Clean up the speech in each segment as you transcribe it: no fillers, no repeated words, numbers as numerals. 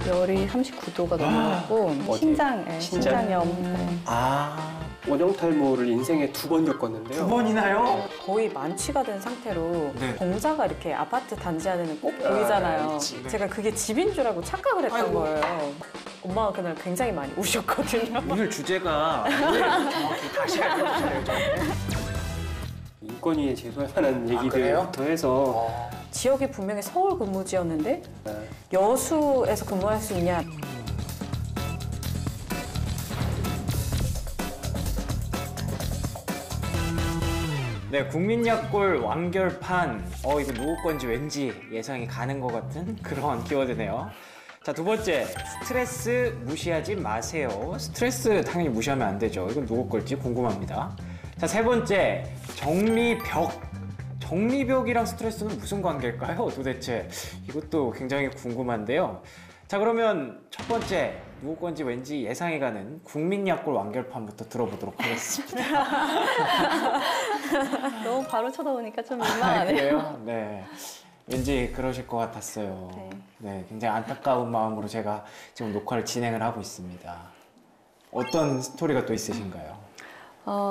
열이 39도가 넘어가고 신장염. 원형탈모를 인생에 2번 겪었는데요. 2번이나요? 거의 만취가 된 상태로 공자가 이렇게 아파트 단지 안에는 꼭 보이잖아요. 제가 그게 집인 줄 알고 착각을 했던 거예요. 엄마가 그날 굉장히 많이 우셨거든요. 오늘 주제가 정확히 다시 알려주세요. 인권위에 제소할 만한 얘기들부터 해서 지역이 분명히 서울 근무지였는데 여수에서 근무할 수 있냐. 네, 국민약골 완결판. 이거 누구 건지 왠지 예상이 가는 것 같은 그런 키워드네요. 자, 2번째, 스트레스 무시하지 마세요. 스트레스 당연히 무시하면 안 되죠. 이건 누구 걸지 궁금합니다. 자, 3번째, 정리벽. 정리벽이랑 스트레스는 무슨 관계일까요, 도대체? 이것도 굉장히 궁금한데요. 자, 그러면 첫 번째, 누구 건지 왠지 예상이 가는 국민약골 완결판부터 들어보도록 하겠습니다. 너무 바로 쳐다보니까 좀 민망하네요. 그래요? 네. 왠지 그러실 것 같았어요. 네, 굉장히 안타까운 마음으로 제가 지금 녹화를 진행을 하고 있습니다. 어떤 스토리가 또 있으신가요?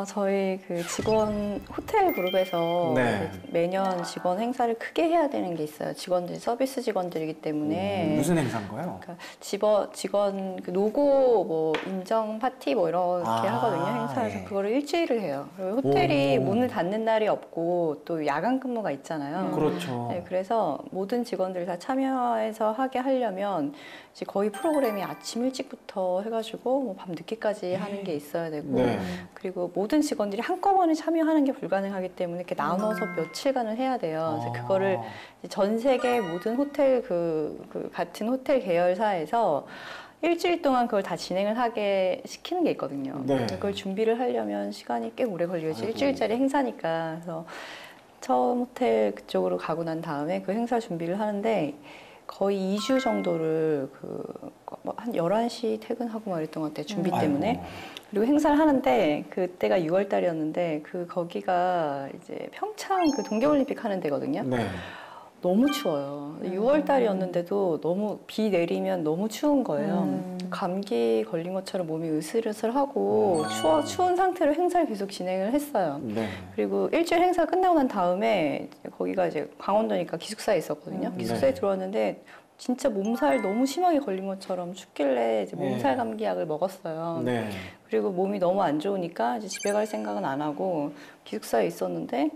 저희 그 직원 호텔 그룹에서 매년 직원 행사를 크게 해야 되는 게 있어요. 직원들이 서비스 직원들이기 때문에. 무슨 행사인가요? 그러니까 직원 그 노고 뭐 인정 파티 뭐 이렇게 하거든요. 행사에서 그거를 일주일을 해요. 그리고 호텔이 문을 닫는 날이 없고 또 야간 근무가 있잖아요. 그렇죠. 네, 그래서 모든 직원들이 다 참여해서 하게 하려면 이제 거의 프로그램이 아침 일찍부터 해가지고 뭐 밤 늦게까지 하는 게 있어야 되고 그리고 모든 직원들이 한꺼번에 참여하는 게 불가능하기 때문에 이렇게 나눠서 며칠간을 해야 돼요. 그래서 그거를 전 세계 모든 호텔 그 같은 호텔 계열사에서 일주일 동안 그걸 다 진행을 하게 시키는 게 있거든요. 그걸 준비를 하려면 시간이 꽤 오래 걸리죠. 일주일짜리 행사니까. 그래서 처음 호텔 그쪽으로 가고 난 다음에 그 행사 준비를 하는데 거의 2주 정도를 한 11시 퇴근하고 막 이랬던 것 같아요. 준비 때문에. 그리고 행사를 하는데 그때가 6월 달이었는데 거기가 이제 평창 그 동계올림픽 하는 데거든요. 너무 추워요. 6월 달이었는데도 너무 비 내리면 너무 추운 거예요. 감기 걸린 것처럼 몸이 으슬으슬하고 추운 상태로 행사를 계속 진행을 했어요. 그리고 일주일 행사 끝나고 난 다음에 거기가 이제 강원도니까 기숙사에 있었거든요. 기숙사에 들어왔는데 진짜 몸살 너무 심하게 걸린 것처럼 춥길래 이제 몸살 감기약을 먹었어요. 그리고 몸이 너무 안 좋으니까 이제 집에 갈 생각은 안 하고 기숙사에 있었는데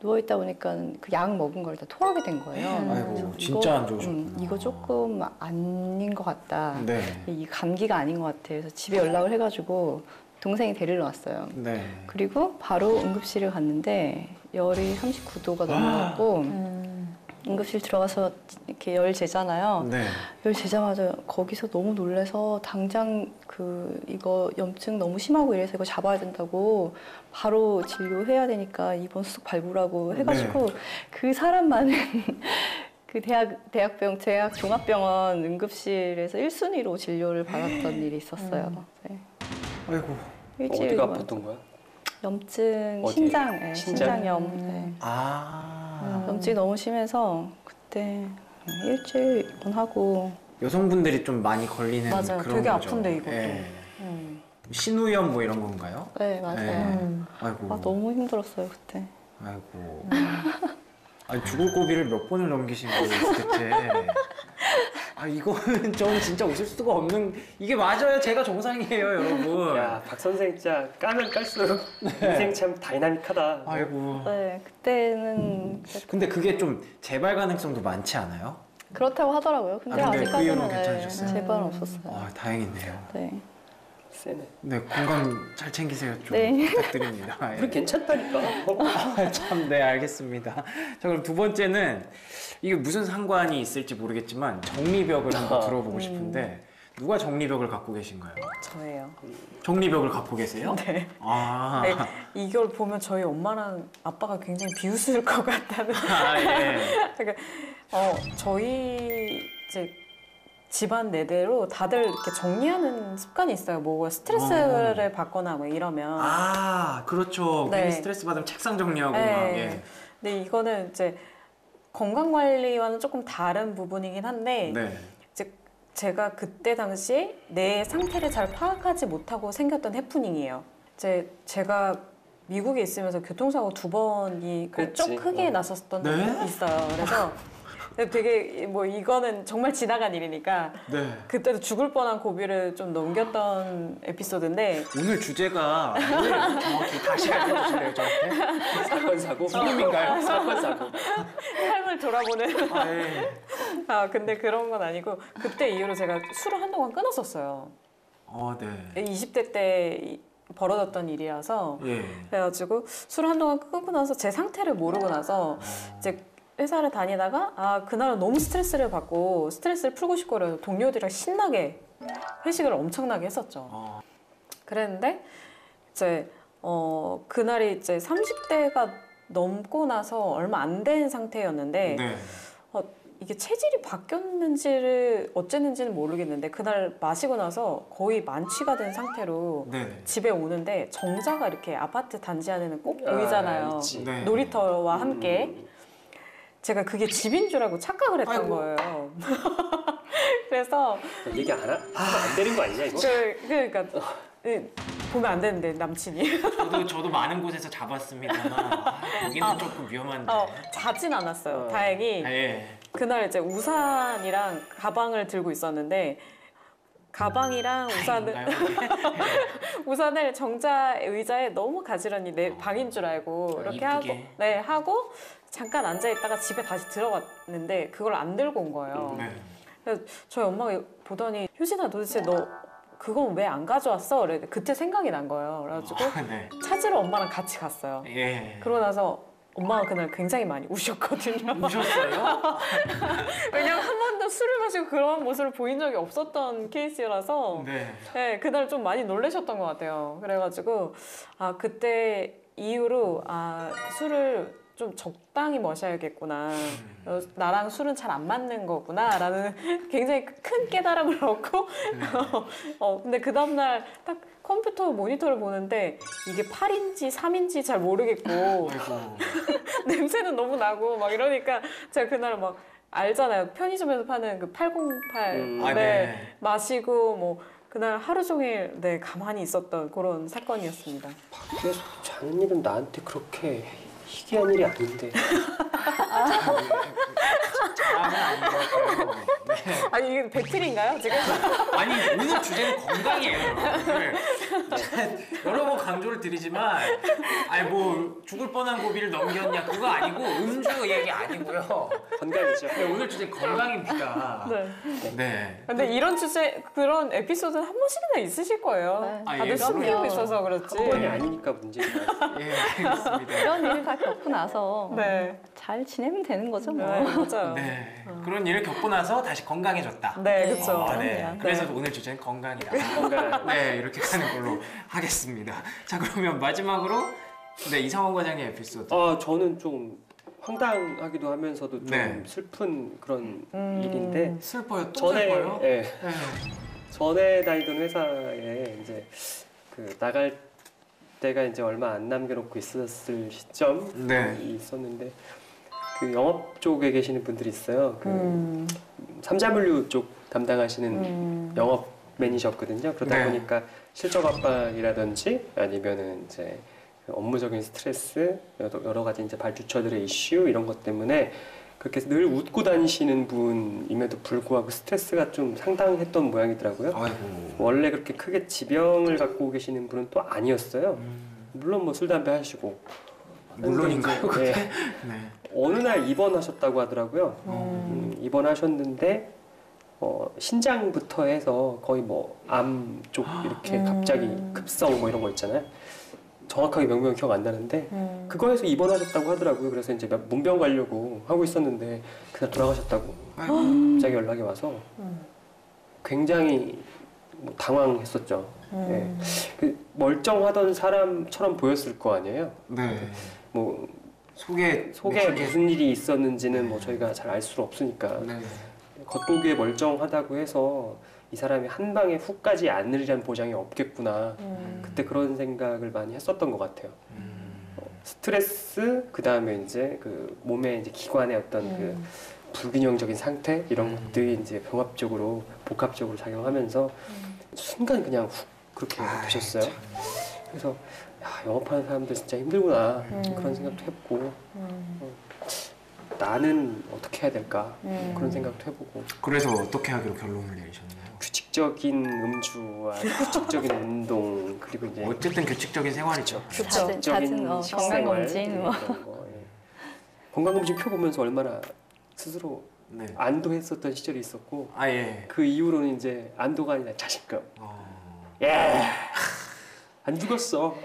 누워있다 보니까 그 약 먹은 걸 다 토하게 된 거예요. 아이고, 진짜 안 좋으셨구나. 이거 조금 아닌 것 같다. 이 감기가 아닌 것 같아. 그래서 집에 연락을 해가지고 동생이 데리러 왔어요. 그리고 바로 응급실을 갔는데 열이 39도가 넘어가고 응급실 들어가서 이렇게 열 재잖아요. 열 재자마자 거기서 너무 놀래서 당장 이거 염증 너무 심하고 이래서 이거 잡아야 된다고 바로 진료해야 되니까 입원 수속 밟으라고 해가지고 그 사람 많은 그 대학 종합병원 응급실에서 1순위로 진료를 받았던 일이 있었어요. 아이고. 어디가 아팠던 거야? 염증, 신장염. 염증이 너무 심해서 그때 일주일 입원하고. 여성분들이 좀 많이 걸리는 맞아요. 그런 되게 거죠. 아픈데 이것도. 신우염 뭐 이런 건가요? 네, 맞아요. 아이고. 너무 힘들었어요 그때. 아이고. 아니, 죽을 고비를 몇 번을 넘기신 거예요 도대체. 이거는 좀 진짜 웃을 수가 없는. 이게 맞아요. 제가 정상이에요, 여러분. 야, 박 선생 진짜 까면 깔수록 인생 참 다이나믹하다. 아이고. 네, 그때는. 근데 그게 좀 재발 가능성도 많지 않아요? 그렇다고 하더라고요. 근데 그 아직까지는 괜찮으셨어요? 재발은 없었어요. 다행이네요. 세네. 네, 건강 잘 챙기세요. 좀 부탁드립니다. 우리 괜찮다니까. 참, 네, 알겠습니다. 자, 그럼 2번째는 이게 무슨 상관이 있을지 모르겠지만 정리벽을 한번 들어보고 싶은데 누가 정리벽을 갖고 계신가요? 저예요. 정리벽을 갖고 계세요? 네. 이걸 보면 저희 엄마랑 아빠가 굉장히 비웃을 것 같다는. 그러니까 저희 이제 집안 내대로 다들 이렇게 정리하는 습관이 있어요. 뭐 스트레스를 받거나 뭐 이러면. 그렇죠. 괜히 스트레스 받으면 책상 정리하고 막. 근데 이거는 이제 건강 관리와는 조금 다른 부분이긴 한데 이제 제가 그때 당시에 내 상태를 잘 파악하지 못하고 생겼던 해프닝이에요. 제가 미국에 있으면서 교통사고 2번이 좀 크게 났었던 적이 있어요. 그래서 되게 뭐 이거는 정말 지나간 일이니까 그때도 죽을 뻔한 고비를 좀 넘겼던 에피소드인데 오늘 주제가 왜 정확히 다시 알려주실래요, 저한테? 사건 사고. 죽음인가요? 사건 사고. 삶을 돌아보는 네. 근데 그런 건 아니고 그때 이후로 제가 술을 한동안 끊었었어요. 네. 20대 때 벌어졌던 일이라서 그래가지고 술을 한동안 끊고 나서 제 상태를 모르고 나서 이제 회사를 다니다가 그날은 너무 스트레스를 받고 스트레스를 풀고 싶고 그래서 동료들이랑 신나게 회식을 엄청나게 했었죠. 그랬는데 이제 그날이 이제 30대가 넘고 나서 얼마 안 된 상태였는데 이게 체질이 바뀌었는지를 어쨌는지는 모르겠는데 그날 마시고 나서 거의 만취가 된 상태로 집에 오는데 정자가 이렇게 아파트 단지 안에는 꼭 보이잖아요. 놀이터와 함께. 제가 그게 집인 줄 알고 착각을 했던 거예요. 그래서 얘기 안 되는 거 아니냐 이거? 그러니까 보면 안 되는데 남친이. 저도 많은 곳에서 잡았습니다만 여기는 조금 위험한데. 자진 않았어요. 다행히 그날 이제 우산이랑 가방을 들고 있었는데 가방이랑 우산을 정자 의자에 너무 가지런히 내 방인 줄 알고 이렇게 이쁘게. 하고 잠깐 앉아 있다가 집에 다시 들어갔는데 그걸 안 들고 온 거예요. 그래서 저희 엄마가 보더니 효진아 도대체 너 그건 왜 안 가져왔어? 그랬는데 그때 생각이 난 거예요. 그래가지고 찾으러 엄마랑 같이 갔어요. 그러고 나서 엄마가 그날 굉장히 많이 우셨거든요. 우셨어요? 왜냐면 한 번도 술을 마시고 그런 모습을 보인 적이 없었던 케이스라서 그날 좀 많이 놀라셨던 것 같아요. 그래가지고 그때 이후로 술을 좀 적당히 마셔야겠구나. 나랑 술은 잘 안 맞는 거구나 라는 굉장히 큰 깨달음을 얻고 근데 그 다음날 딱 컴퓨터 모니터를 보는데 이게 8인지 3인지 잘 모르겠고 냄새는 너무 나고 막 이러니까 제가 그날 막 알잖아요. 편의점에서 파는 그 808 마시고 뭐 그날 하루 종일 가만히 있었던 그런 사건이었습니다. 밖에서 자는 일은 나한테 그렇게 희귀한 일이 아닌데. 자랑은 아닌 것 같아요. 아니 이게 배틀인가요 지금? 아니 오늘 주제는 건강이에요. 여러 번 강조를 드리지만 뭐 죽을 뻔한 고비를 넘겼냐 그거 아니고 음주 얘기 아니고요. 건강이죠. 오늘 주제 건강입니다. 근데 이런 주제 그런 에피소드는 한 번씩이나 있으실 거예요. 다들 숨기고 있어서 그렇지. 그건이 아니니까 문제인 것 같아요. 알겠습니다. 이런 일을 다 겪고 나서 잘 지내면 되는 거죠 뭐. 맞아요. 그런 일을 겪고 나서 다시 건강해졌다. 그렇죠. 그래서 오늘 주제는 건강이다. 이렇게 가는 걸로 하겠습니다. 자, 그러면 마지막으로 이상원 과장의 에피소드. 저는 좀 황당하기도 하면서도 좀 슬픈 그런 일인데. 슬퍼요? 또 슬퍼요? 전에 다니던 회사에 이제 나갈 때가 이제 얼마 안 남겨놓고 있었을 시점이 있었는데 그 영업 쪽에 계시는 분들이 있어요. 그 3W 쪽 담당하시는 영업 매니저거든요. 그러다 보니까 실적 압박이라든지 아니면은 이제 업무적인 스트레스, 여러 가지 이제 발주처들의 이슈 이런 것 때문에 그렇게 늘 웃고 다니시는 분임에도 불구하고 스트레스가 좀 상당했던 모양이더라고요. 원래 그렇게 크게 지병을 갖고 계시는 분은 또 아니었어요. 물론 뭐 술, 담배 하시고. 물론인가요? 어느 날 입원하셨다고 하더라고요. 입원하셨는데 신장부터 해서 거의 뭐 암 쪽 이렇게 갑자기 급성 뭐 이런 거 있잖아요. 정확하게 명명이 기억 안 나는데 그거에서 입원하셨다고 하더라고요. 그래서 이제 문병 가려고 하고 있었는데 그날 돌아가셨다고 갑자기 연락이 와서 굉장히 당황했었죠. 그 멀쩡하던 사람처럼 보였을 거 아니에요. 뭐 속에 무슨 일이 있었는지는 뭐 저희가 잘 알 수 없으니까 겉보기에 멀쩡하다고 해서 이 사람이 한 방에 훅 가지 않으리란 보장이 없겠구나. 그때 그런 생각을 많이 했었던 것 같아요. 스트레스, 그 다음에 이제 그 몸의 이제 기관의 어떤 그 불균형적인 상태 이런 것들이 이제 병합적으로 복합적으로 작용하면서 순간 그냥 훅 그렇게 되셨어요. 그래서 야, 영업하는 사람들 진짜 힘들구나 그런 생각도 해보고 나는 어떻게 해야 될까 그런 생각도 해보고. 그래서 어떻게 하기로 결론을 내리셨나요? 규칙적인 음주와 규칙적인 운동 그리고 이제 어쨌든 규칙적인 생활이죠. 잦은 건강검진 뭐. 건강검진 표 보면서 얼마나 스스로 네. 안도했었던 시절이 있었고 예. 그 이후로는 이제 안도가 아니라 자신감. 예. 안 죽었어.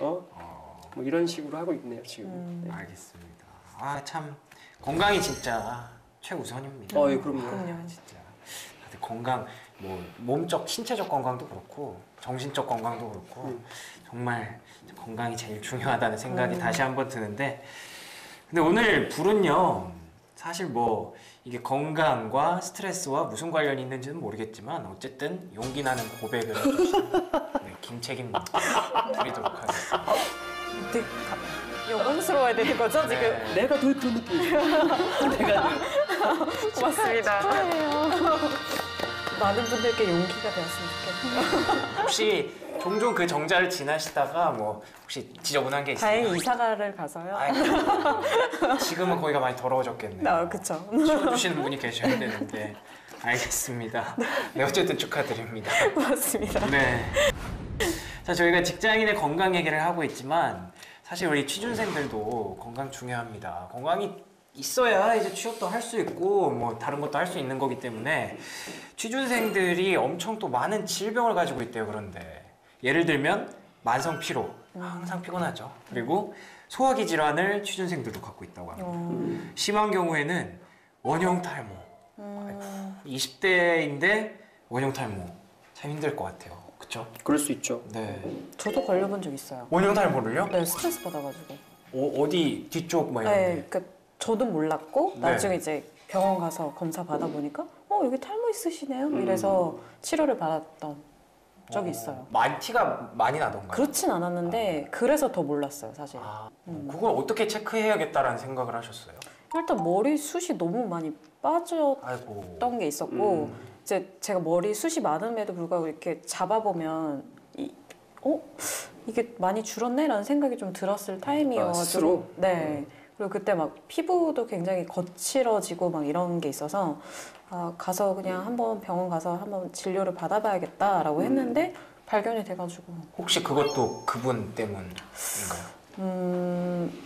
뭐 이런 식으로 하고 있네요 지금. 네. 알겠습니다. 아 참 건강이 진짜 최우선입니다. 예, 그럼요. 진짜 다들 건강 뭐 몸적 신체적 건강도 그렇고 정신적 건강도 그렇고 정말 건강이 제일 중요하다는 생각이 다시 한번 드는데 근데 오늘 불은요 사실 뭐 이게 건강과 스트레스와 무슨 관련이 있는지는 모르겠지만 어쨌든 용기 나는 고백을 해주신 네, 김책임 드리도록 하겠습니다. 되게 영광스러워야 되는 거죠 지금? 네. 내가 더 느낌. 내가 고맙습니다. 많은 분들께 용기가 되었으면 좋겠네요. 혹시 종종 그 정자를 지나시다가 뭐 혹시 지저분한 게 있어요? 다행히 이사가를 가서요. 지금은 거기가 많이 더러워졌겠네요. 그쵸. 치워주시는 분이 계셔야 되는데 알겠습니다. 네 어쨌든 축하드립니다. 고맙습니다. 네. 자 저희가 직장인의 건강 얘기를 하고 있지만 사실 우리 취준생들도 건강 중요합니다. 건강이 있어야 이제 취업도 할 수 있고 뭐 다른 것도 할 수 있는 거기 때문에 취준생들이 엄청 또 많은 질병을 가지고 있대요. 그런데 예를 들면 만성 피로 항상 피곤하죠. 그리고 소화기 질환을 취준생들도 갖고 있다고 합니다. 심한 경우에는 원형 탈모. 20대인데 원형 탈모 참 힘들 것 같아요. 그렇죠? 그럴 수 있죠. 네. 저도 걸려본 적 있어요. 원형 탈모를요? 네, 스트레스 받아가지고. 어디 뒤쪽 뭐 이런 네, 데? 그러니까 저도 몰랐고 네. 나중에 이제 병원 가서 검사 받아보니까 여기 탈모 있으시네요. 이래서 치료를 받았던 적이 있어요. 티가 많이 나던가요? 그렇진 않았는데 그래서 더 몰랐어요, 사실. 그걸 어떻게 체크해야겠다라는 생각을 하셨어요? 일단 머리숱이 너무 많이 빠졌던 아이고. 게 있었고 이제 제가 머리숱이 많음에도 불구하고 이렇게 잡아보면 이게 많이 줄었네? 라는 생각이 좀 들었을 타임이어가지고 스스로? 네. 그리고 그때 막 피부도 굉장히 거칠어지고 막 이런 게 있어서 가서 그냥 한번 병원 가서 한번 진료를 받아봐야겠다라고 했는데 발견이 돼가지고. 혹시 그것도 그분 때문인가요?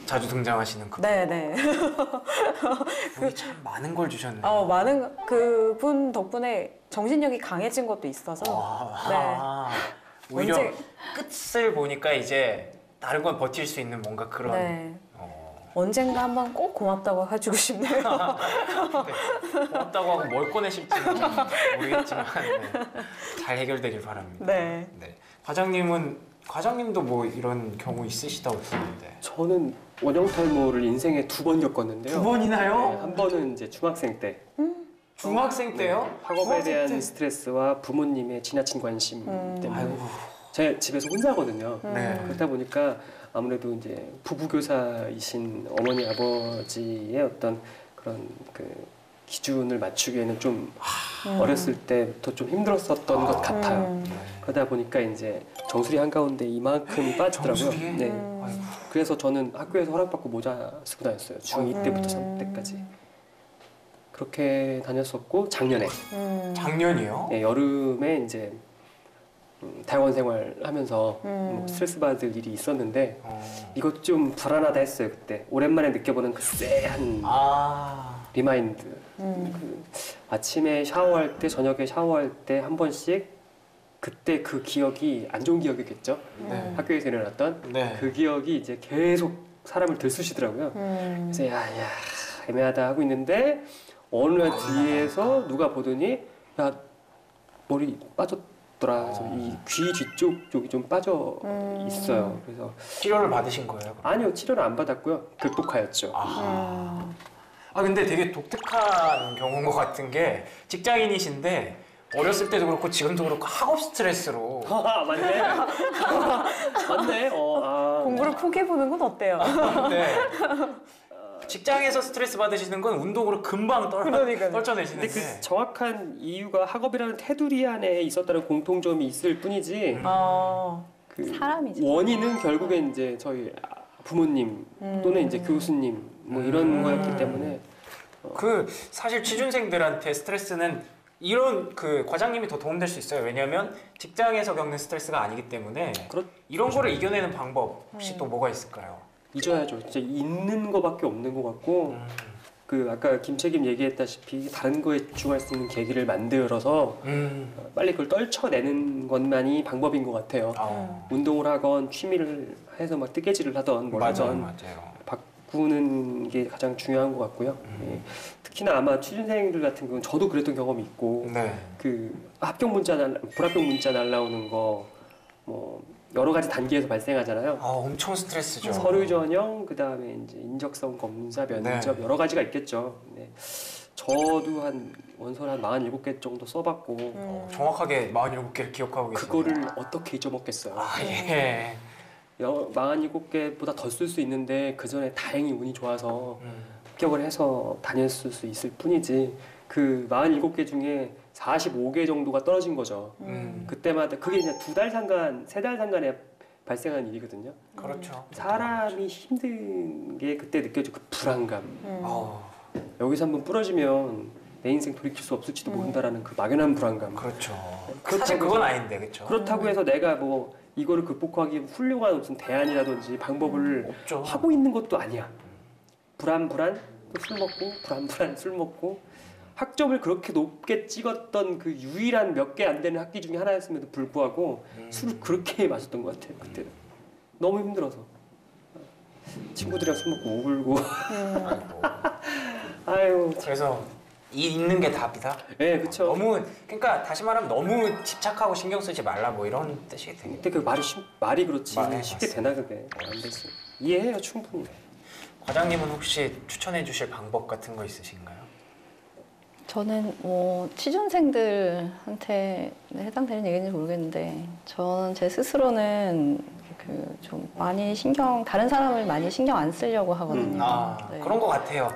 자주 등장하시는 그분? 네네. 그분이 참 많은 걸 주셨네요. 많은 그분 덕분에 정신력이 강해진 것도 있어서. 오히려 언제- 끝을 보니까 이제 다른 건 버틸 수 있는 뭔가 그런 네. 언젠가 한번 꼭 고맙다고 해주고 싶네요. 고맙다고 하고 뭘 꺼내실지는 모르겠지만 잘 해결되길 바랍니다. 네. 과장님도 뭐 이런 경우 있으시다고 들었는데 저는 원형 탈모를 인생에 2번 겪었는데요. 2번이나요? 네, 한 번은 이제 중학생 때. 중학생 때요? 학업에 중학생 대한 때? 스트레스와 부모님의 지나친 관심 때문에 아이고. 제 집에서 혼자거든요. 네. 그러다 보니까 아무래도 이제 부부교사이신 어머니 아버지의 어떤 그런 그 기준을 맞추기에는 좀 어렸을 때부터 좀 힘들었었던 것 같아요. 그러다 보니까 이제 정수리 한가운데 이만큼 빠지더라고요. 정수리에? 네. 아이고. 그래서 저는 학교에서 허락받고 모자 쓰고 다녔어요. 중2 때부터 3 때까지. 그렇게 다녔었고 작년에 작년이요? 네, 여름에 이제 대학원 생활하면서 뭐 스트레스 받을 일이 있었는데 이것 좀 불안하다 했어요. 그때 오랜만에 느껴보는 그 쎄한 리마인드. 그 아침에 샤워할 때 저녁에 샤워할 때 한 번씩 그때 그 기억이 안 좋은 기억이겠죠. 네. 학교에서 일어났던 네. 그 기억이 이제 계속 사람을 들쑤시더라고요. 그래서 야 애매하다 하고 있는데 어느 날 뒤에서 누가 보더니 야 머리 빠졌더라. 그래서 이 귀 뒤쪽 쪽이 좀 빠져 있어요. 그래서 치료를 받으신 거예요? 그럼? 아니요 치료를 안 받았고요. 극복하였죠. 근데 되게 독특한 경우인 것 같은 게 직장인이신데 어렸을 때도 그렇고 지금도 그렇고 학업 스트레스로 맞네. 맞네. 공부를 포기해보는 건 어때요? 네. 직장에서 스트레스 받으시는 건 운동으로 금방 떨쳐내시는데. 근데 그 정확한 이유가 학업이라는 테두리 안에 있었다는 공통점이 있을 뿐이지. 그 사람이죠. 원인은 결국엔 이제 저희 부모님 또는 이제 교수님 뭐 이런 거였기 때문에. 그 사실 취준생들한테 스트레스는 이런 그 과장님이 더 도움될 수 있어요. 왜냐하면 직장에서 겪는 스트레스가 아니기 때문에 이런 거를 이겨내는 방법 혹시 또 뭐가 있을까요? 잊어야죠. 진짜 있는 거밖에 없는 것 같고 그 아까 김책임 얘기했다시피 다른 거에 집중할 수 있는 계기를 만들어서 빨리 그걸 떨쳐내는 것만이 방법인 것 같아요. 운동을 하건 취미를 해서 막 뜨개질을 하던 뭘 하던 바꾸는 게 가장 중요한 것 같고요. 예. 특히나 아마 취준생들 같은 경우는 저도 그랬던 경험이 있고 그 합격 문자 불합격 문자 날라오는 거 뭐 여러 가지 단계에서 발생하잖아요. 엄청 스트레스죠. 서류 전형, 그 다음에 이제 인적성 검사, 면접 여러 가지가 있겠죠. 네. 저도 한 원서를 한 47개 정도 써봤고 정확하게 47개를 기억하고 계세요. 그거를 어떻게 잊어먹겠어요. 47개보다 더 쓸 수 있는데 그 전에 다행히 운이 좋아서 합격을 해서 다녔을 수 있을 뿐이지 그 47개 중에 45개 정도가 떨어진 거죠. 그때마다 그게 그냥 2달 상간, 3달 상간에 발생한 일이거든요. 그렇죠. 사람이 힘든 게 그때 느껴져 그 불안감. 여기서 한번 부러지면 내 인생 돌이킬 수 없을지도 모른다라는 그 막연한 불안감. 그렇죠. 사실 그건 아닌데, 그렇죠. 그렇다고 해서 내가 뭐 이거를 극복하기 훌륭한 무슨 대안이라든지 방법을 하고 있는 것도 아니야. 불안 또 술 먹고 불안 술 먹고 학점을 그렇게 높게 찍었던 그 유일한 몇 개 안 되는 학기 중에 하나였음에도 불구하고 술을 그렇게 마셨던 것 같아요. 그때는 너무 힘들어서 친구들이랑 술 먹고 오글고 아유 그래서 있는 게 답이다. 네, 그렇죠. 너무 그러니까 다시 말하면 너무 집착하고 신경 쓰지 말라 뭐 이런 뜻이 되겠네. 근데 그 말이 그렇지 쉽게 되나 그게 안 되지. 이해해요 충분히. 과장님은 혹시 추천해 주실 방법 같은 거 있으신가요? 저는 뭐 취준생들한테 해당되는 얘기인지 모르겠는데 저는 제 스스로는 그 좀 많이 다른 사람을 많이 신경 안 쓰려고 하거든요. 네. 그런 것 같아요.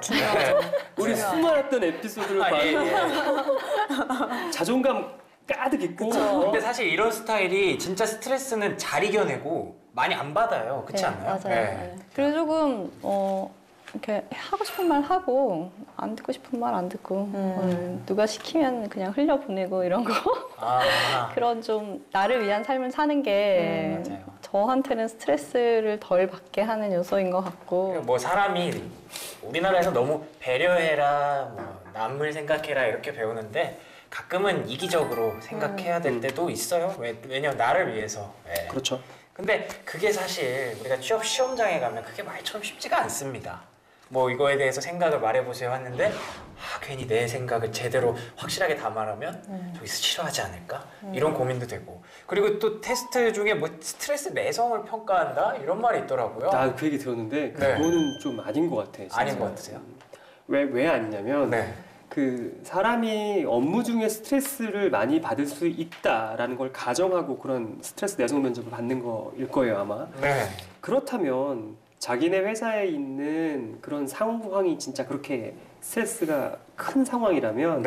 우리 수많았던 에피소드를 봐도 자존감 가득 있고. 근데 사실 이런 스타일이 진짜 스트레스는 잘 이겨내고 많이 안 받아요. 그렇지 않나요? 맞아요. 네. 그리고 조금 이렇게 하고 싶은 말 하고 안 듣고 싶은 말 안 듣고 누가 시키면 그냥 흘려보내고 이런 거 그런 좀 나를 위한 삶을 사는 게 저한테는 스트레스를 덜 받게 하는 요소인 것 같고 뭐 사람이 우리나라에서 너무 배려해라 뭐 남을 생각해라 이렇게 배우는데 가끔은 이기적으로 생각해야 될 때도 있어요. 왜냐면 나를 위해서. 그렇죠. 근데 그게 사실 우리가 취업 시험장에 가면 그게 말처럼 쉽지가 않습니다. 뭐 이거에 대해서 생각을 말해보세요 하는데 괜히 내 생각을 제대로 확실하게 다 말하면 저기서 싫어하지 않을까? 이런 고민도 되고 그리고 또 테스트 중에 뭐 스트레스 내성을 평가한다? 이런 말이 있더라고요. 나 그 얘기 들었는데 그거는 좀 아닌 것 같아. 진짜. 아닌 것 같으세요? 왜 아니냐면 그 사람이 업무 중에 스트레스를 많이 받을 수 있다라는 걸 가정하고 그런 스트레스 내성 면접을 받는 거일 거예요 아마. 그렇다면 자기네 회사에 있는 그런 상황이 진짜 그렇게 스트레스가 큰 상황이라면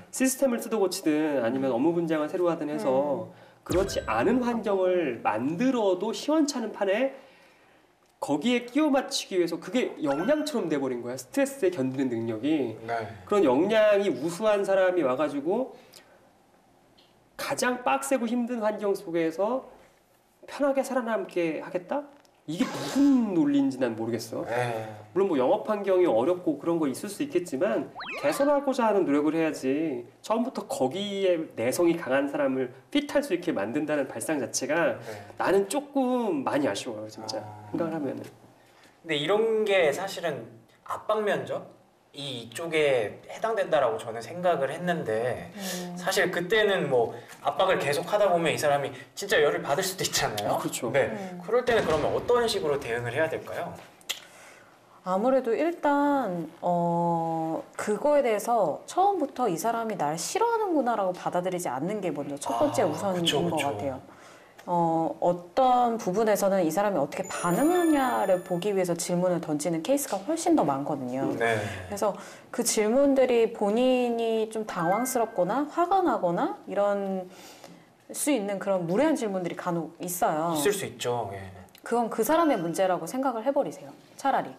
시스템을 뜯어 고치든 아니면 업무 분장을 새로 하든 해서 그렇지 않은 환경을 만들어도 시원찮은 판에 거기에 끼워 맞추기 위해서 그게 역량처럼 돼버린 거야. 스트레스에 견디는 능력이. 그런 역량이 우수한 사람이 와가지고 가장 빡세고 힘든 환경 속에서 편하게 살아남게 하겠다? 이게 무슨 논리인지 난 모르겠어. 물론 뭐 영업 환경이 어렵고 그런 거 있을 수 있겠지만 개선하고자 하는 노력을 해야지 처음부터 거기에 내성이 강한 사람을 핏할 수 있게 만든다는 발상 자체가 나는 조금 많이 아쉬워요 진짜 생각을 하면은. 근데 이런 게 사실은 압박 면접? 이쪽에 해당된다라고 저는 생각을 했는데 사실 그때는 뭐 압박을 계속 하다 보면 이 사람이 진짜 열을 받을 수도 있잖아요. 그렇죠. 그럴 때는 그러면 어떤 식으로 대응을 해야 될까요? 아무래도 일단 그거에 대해서 처음부터 이 사람이 날 싫어하는구나라고 받아들이지 않는 게 먼저 첫 번째 우선인 것 같아요. 어떤 부분에서는 이 사람이 어떻게 반응하냐를 보기 위해서 질문을 던지는 케이스가 훨씬 더 많거든요. 네. 그래서 그 질문들이 본인이 좀 당황스럽거나 화가 나거나 이런 수 있는 그런 무례한 질문들이 간혹 있어요. 있을 수 있죠. 예. 그건 그 사람의 문제라고 생각을 해버리세요. 차라리.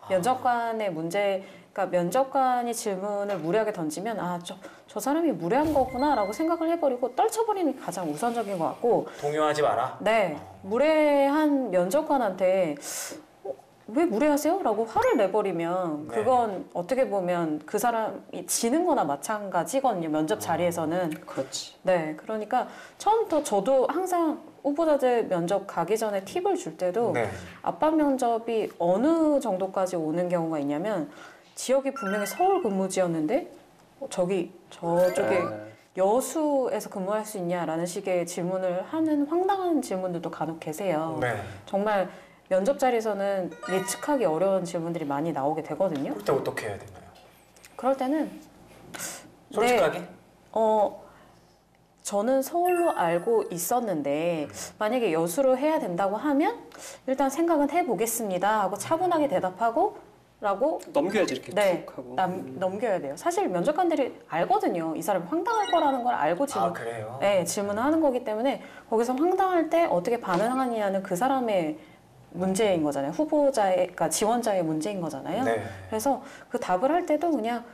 면접관의 문제, 그러니까 면접관이 질문을 무례하게 던지면 저 사람이 무례한 거구나 라고 생각을 해버리고 떨쳐버리는 게 가장 우선적인 것 같고. 동요하지 마라? 네. 무례한 면접관한테 왜 무례하세요? 라고 화를 내버리면 그건 어떻게 보면 그 사람이 지는 거나 마찬가지거든요. 면접 자리에서는. 그렇지. 네. 그러니까 처음부터 저도 항상 후보자들 면접 가기 전에 팁을 줄 때도 압박 면접이 어느 정도까지 오는 경우가 있냐면 지역이 분명히 서울 근무지였는데 저쪽에 여수에서 근무할 수 있냐라는 식의 질문을 하는 황당한 질문들도 간혹 계세요. 정말 면접 자리에서는 예측하기 어려운 질문들이 많이 나오게 되거든요. 그럴 때 어떻게 해야 되나요? 그럴 때는 솔직하게? 저는 서울로 알고 있었는데 만약에 여수로 해야 된다고 하면 일단 생각은 해보겠습니다 하고 차분하게 대답하고 라고 넘겨야지 이렇게 툭 하고 넘겨야 돼요. 사실 면접관들이 알거든요. 이 사람이 황당할 거라는 걸 알고 그래요? 네, 질문을 하는 거기 때문에 거기서 황당할 때 어떻게 반응하느냐는 그 사람의 문제인 거잖아요. 그러니까 지원자의 문제인 거잖아요. 그래서 그 답을 할 때도 그냥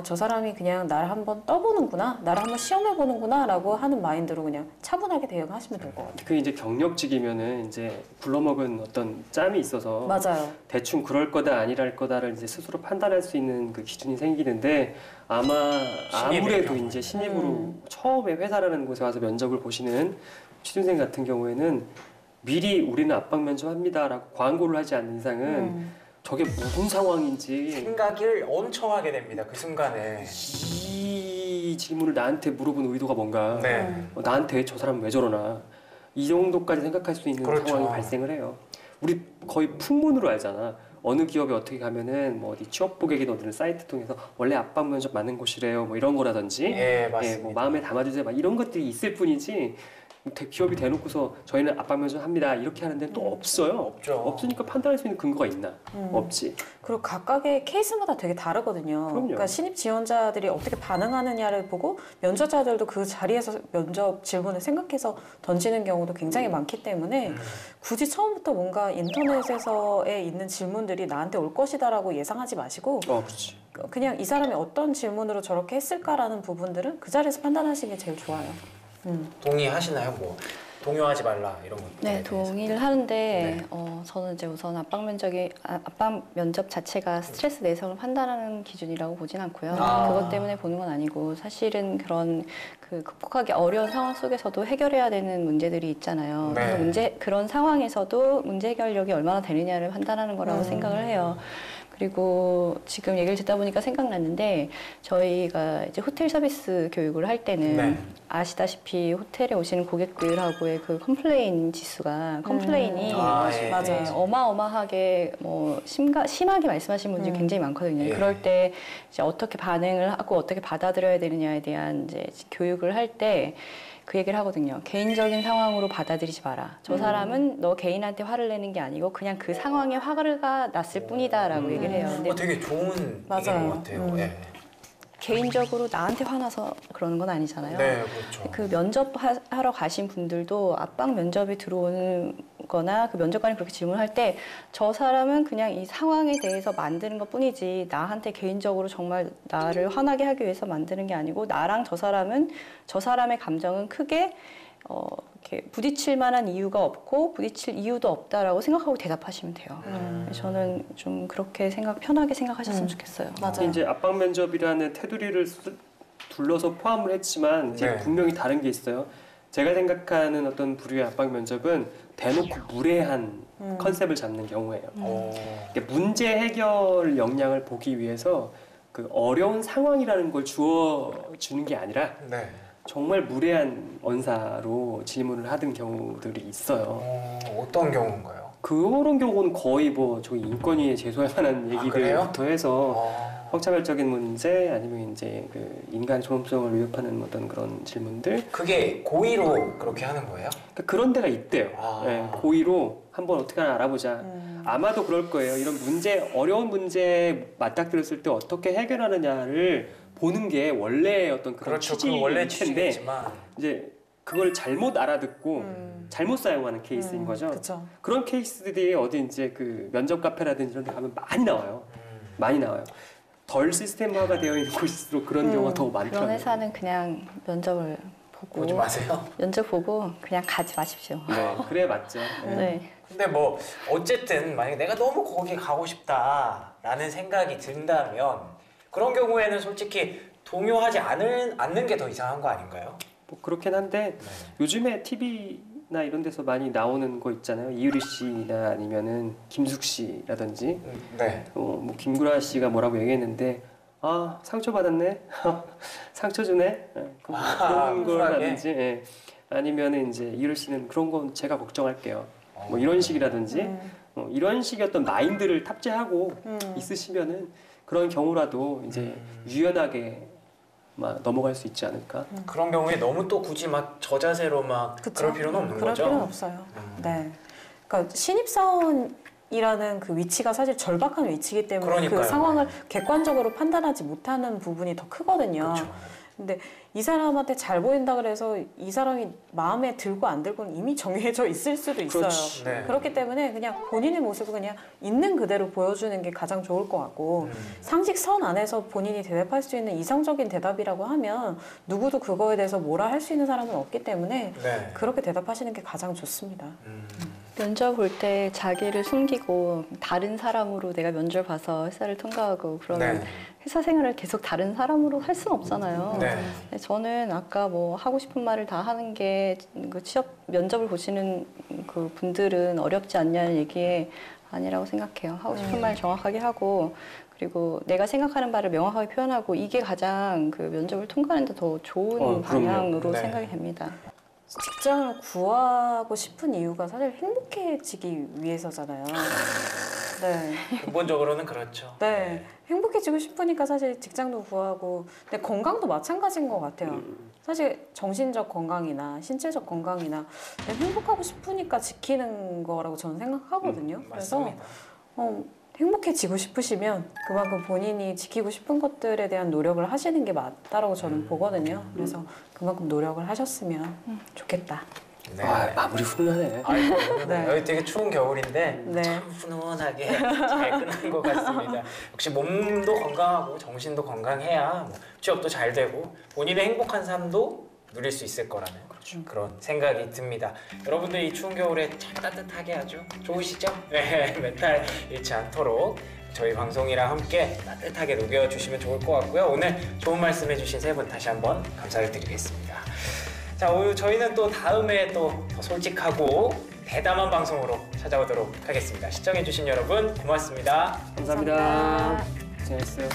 저 사람이 그냥 나를 한번 떠보는구나, 나를 한번 시험해보는구나 라고 하는 마인드로 그냥 차분하게 대응하시면 될 것 같아요. 그 이제 경력직이면은 이제 굴러먹은 어떤 짬이 있어서 맞아요. 대충 그럴 거다 아니랄 거다를 이제 스스로 판단할 수 있는 그 기준이 생기는데 아무래도 이제 신입으로 처음에 회사라는 곳에 와서 면접을 보시는 취준생 같은 경우에는 미리 우리는 압박 면접합니다라고 광고를 하지 않는 이상은 저게 무슨 상황인지 생각을 엄청 하게 됩니다. 그 순간에 이 질문을 나한테 물어본 의도가 뭔가 나한테 저 사람 왜 저러나 이 정도까지 생각할 수 있는 상황이 발생을 해요. 우리 거의 풍문으로 알잖아. 어느 기업에 어떻게 가면은 뭐 어디 취업 고객이나 어느 사이트 통해서 원래 압박 면접 맞는 곳이래요. 뭐 이런 거라든지 맞습니다. 뭐 마음에 담아주세요. 막 이런 것들이 있을 뿐이지 기업이 대놓고서 저희는 압박 면접 합니다 이렇게 하는 데는 또 없어요. 없죠. 없으니까 판단할 수 있는 근거가 있나? 없지. 그리고 각각의 케이스마다 되게 다르거든요. 그러니까 신입 지원자들이 어떻게 반응하느냐를 보고 면접자들도 그 자리에서 면접 질문을 생각해서 던지는 경우도 굉장히 많기 때문에 굳이 처음부터 뭔가 인터넷에서에 있는 질문들이 나한테 올 것이다라고 예상하지 마시고 그렇지. 그냥 이 사람이 어떤 질문으로 저렇게 했을까라는 부분들은 그 자리에서 판단하시는 게 제일 좋아요. 동의하시나요? 뭐 동요하지 말라 이런 거. 네, 동의를 하는데 저는 이제 우선 압박 면접 자체가 스트레스 내성을 판단하는 기준이라고 보진 않고요. 그것 때문에 보는 건 아니고 사실은 그런 극복하기 어려운 상황 속에서도 해결해야 되는 문제들이 있잖아요. 그런 상황에서도 문제 해결력이 얼마나 되느냐를 판단하는 거라고 생각을 해요. 그리고 지금 얘기를 듣다 보니까 생각났는데 저희가 이제 호텔 서비스 교육을 할 때는 아시다시피 호텔에 오시는 고객들하고의 그 컴플레인 지수가 컴플레인이 맞아요. 어마어마하게 뭐 심하게 말씀하시는 분들이 굉장히 많거든요. 그럴 때 이제 어떻게 반응을 하고 어떻게 받아들여야 되느냐에 대한 이제 교육을 할 때 그 얘기를 하거든요. 개인적인 상황으로 받아들이지 마라. 저 사람은 너 개인한테 화를 내는 게 아니고 그냥 그 상황에 화가 났을 뿐이다라고 얘기를 해요. 근데 되게 좋은 얘기인 것 같아요. 개인적으로 나한테 화나서 그러는 건 아니잖아요. 그렇죠. 그 면접하러 가신 분들도 압박 면접이 들어오는 거나 그 면접관이 그렇게 질문할 때 저 사람은 그냥 이 상황에 대해서 만드는 것 뿐이지 나한테 개인적으로 정말 나를 화나게 하기 위해서 만드는 게 아니고 나랑 저 사람의 감정은 크게 이렇게 부딪힐 만한 이유가 없고 부딪힐 이유도 없다라고 생각하고 대답하시면 돼요. 저는 좀 그렇게 편하게 생각하셨으면 좋겠어요. 맞아요. 이제 압박 면접이라는 테두리를 둘러서 포함을 했지만 이제 분명히 다른 게 있어요. 제가 생각하는 어떤 부류의 압박 면접은 대놓고 무례한 컨셉을 잡는 경우예요. 문제 해결 역량을 보기 위해서 그 어려운 상황이라는 걸 주어주는 게 아니라 정말 무례한 언사로 질문을 하던 경우들이 있어요. 어떤 경우인가요? 그런 경우는 거의 뭐 저희 인권위에 제소할 만한 얘기들부터 해서 성차별적인 문제 아니면 이제 그 인간 존엄성을 위협하는 어떤 그런 질문들. 그게 고의로 그렇게 하는 거예요? 그러니까 그런 데가 있대요. 네, 고의로 한번 어떻게 하나 알아보자. 아마도 그럴 거예요. 이런 문제, 어려운 문제에 맞닥뜨렸을 때 어떻게 해결하느냐를 보는 게 원래 어떤 그런 그렇죠. 취지일 그 원래 텐데 취지겠지만 이제 그걸 잘못 알아듣고 잘못 사용하는 케이스인 거죠. 그쵸. 그런 케이스들이 어디 이제 그 면접 카페라든지 이런 데 가면 많이 나와요. 많이 나와요. 덜 시스템화가 되어 있는 곳일수록 그런 경우가 더 많더라고요. 그런 회사는 그냥 면접을 보고 보지 마세요. 면접 보고 그냥 가지 마십시오. 네, 그래 맞죠. 네. 네. 근데 뭐 어쨌든 만약에 내가 너무 거기 가고 싶다라는 생각이 든다면 그런 경우에는 솔직히 동요하지 않는 게 더 이상한 거 아닌가요? 뭐 그렇긴 한데 네. 요즘에 TV나 이런 데서 많이 나오는 거 있잖아요. 이유리 씨나 아니면은 김숙 씨라든지 네. 뭐 김구라 씨가 뭐라고 얘기했는데 아 상처 받았네, 상처 주네 그런 거라든지 예. 아니면은 이제 이유리 씨는 그런 건 제가 걱정할게요. 뭐 이런 식이라든지 이런 식의 어떤 마인드를 탑재하고 있으시면은 그런 경우라도 이제 유연하게 막 넘어갈 수 있지 않을까. 그런 경우에 너무 또 굳이 막 저자세로 막 그쵸? 그럴 필요는 없는 그럴 거죠? 필요는 없어요. 네. 그러니까 신입사원이라는 그 위치가 사실 절박한 위치이기 때문에 그러니까요. 그 상황을 객관적으로 판단하지 못하는 부분이 더 크거든요. 그렇죠. 근데 이 사람한테 잘 보인다 그래서 이 사람이 마음에 들고 안 들고는 이미 정해져 있을 수도 있어요. 그렇지. 네. 그렇기 때문에 그냥 본인의 모습을 그냥 있는 그대로 보여주는 게 가장 좋을 것 같고 상식선 안에서 본인이 대답할 수 있는 이상적인 대답이라고 하면 누구도 그거에 대해서 뭐라 할 수 있는 사람은 없기 때문에 네. 그렇게 대답하시는 게 가장 좋습니다. 면접 볼 때 자기를 숨기고 다른 사람으로 내가 면접 봐서 회사를 통과하고 그러면 네. 회사 생활을 계속 다른 사람으로 할 수는 없잖아요. 네. 저는 아까 뭐 하고 싶은 말을 다 하는 게 그 취업 면접을 보시는 그 분들은 어렵지 않냐는 얘기에 아니라고 생각해요. 하고 싶은 말 정확하게 하고 그리고 내가 생각하는 바를 명확하게 표현하고 이게 가장 그 면접을 통과하는 데 더 좋은 그럼요. 방향으로 네. 생각이 됩니다. 직장을 구하고 싶은 이유가 사실 행복해지기 위해서잖아요. 네. 근본적으로는 그렇죠. 네. 행복해지고 싶으니까 사실 직장도 구하고, 근데 건강도 마찬가지인 것 같아요. 사실 정신적 건강이나 신체적 건강이나 그냥 행복하고 싶으니까 지키는 거라고 저는 생각하거든요. 그래서 맞습니다. 행복해지고 싶으시면 그만큼 본인이 지키고 싶은 것들에 대한 노력을 하시는 게 맞다라고 저는 보거든요. 그래서 그만큼 노력을 하셨으면 좋겠다. 네. 아, 마무리 훈훈하네. 아이고, 네. 여기 되게 추운 겨울인데 네. 참 훈훈하게 잘 끝난 것 같습니다. 역시 몸도 건강하고 정신도 건강해야 뭐 취업도 잘 되고 본인의 행복한 삶도 누릴 수 있을 거라는 그런 생각이 듭니다. 여러분들 이 추운 겨울에 참 따뜻하게 아주 좋으시죠? 네, 멘탈 잃지 않도록 저희 방송이랑 함께 따뜻하게 녹여주시면 좋을 것 같고요. 오늘 좋은 말씀 해주신 세 분 다시 한번 감사를 드리겠습니다. 자, 오늘 저희는 또 다음에 또 더 솔직하고 대담한 방송으로 찾아오도록 하겠습니다. 시청해주신 여러분 고맙습니다. 감사합니다. 고생했어요.